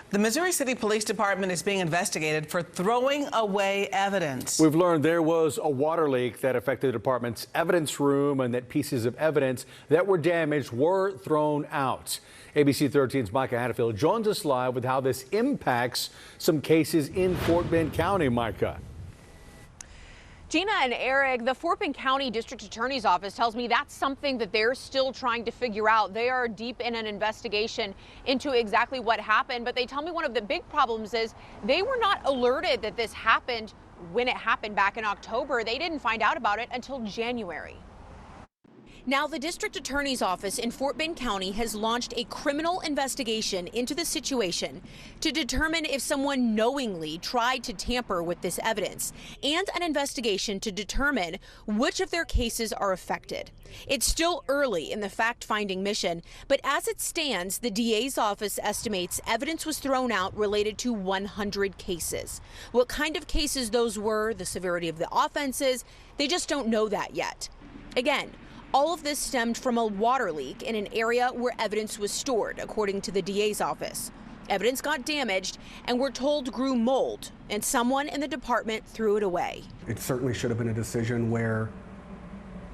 The Missouri City Police Department is being investigated for throwing away evidence. We've learned there was a water leak that affected the department's evidence room and that pieces of evidence that were damaged were thrown out. ABC 13's Micah Hatfield joins us live with how this impacts some cases in Fort Bend County. Micah. Gina and Eric, the Fort Bend County District Attorney's Office tells me that's something that they're still trying to figure out. They are deep in an investigation into exactly what happened, but they tell me one of the big problems is they were not alerted that this happened when it happened back in October. They didn't find out about it until January. Now, the District Attorney's Office in Fort Bend County has launched a criminal investigation into the situation to determine if someone knowingly tried to tamper with this evidence, and an investigation to determine which of their cases are affected. It's still early in the fact-finding mission, but as it stands, the DA's office estimates evidence was thrown out related to 100 cases. What kind of cases those were, the severity of the offenses, they just don't know that yet. Again, all of this stemmed from a water leak in an area where evidence was stored, according to the DA's office. Evidence got damaged and we're told grew mold, and someone in the department threw it away. It certainly should have been a decision where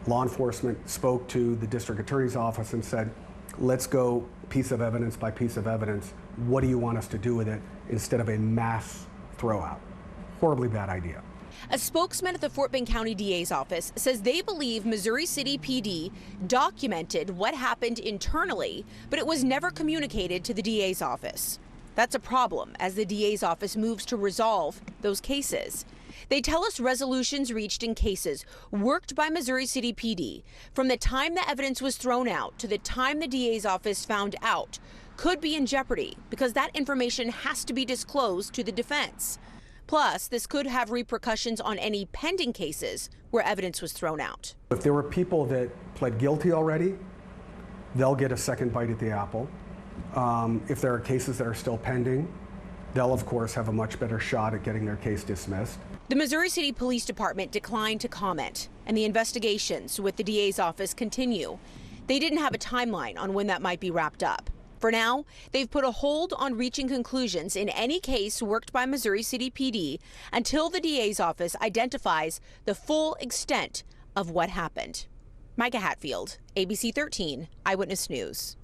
law enforcement spoke to the district attorney's office and said, let's go piece of evidence by piece of evidence. What do you want us to do with it, instead of a mass throwout? Horribly bad idea. A spokesman at the Fort Bend County DA's office says they believe Missouri City PD documented what happened internally, but it was never communicated to the DA's office. That's a problem as the DA's office moves to resolve those cases. They tell us resolutions reached in cases worked by Missouri City PD from the time the evidence was thrown out to the time the DA's office found out could be in jeopardy because that information has to be disclosed to the defense. Plus, this could have repercussions on any pending cases where evidence was thrown out. If there were people that pled guilty already, they'll get a second bite at the apple. If there are cases that are still pending, they'll of course have a much better shot at getting their case dismissed. The Missouri City Police Department declined to comment, and the investigations with the DA's office continue. They didn't have a timeline on when that might be wrapped up. For now, they've put a hold on reaching conclusions in any case worked by Missouri City PD until the DA's office identifies the full extent of what happened. Micah Hatfield, ABC 13 Eyewitness News.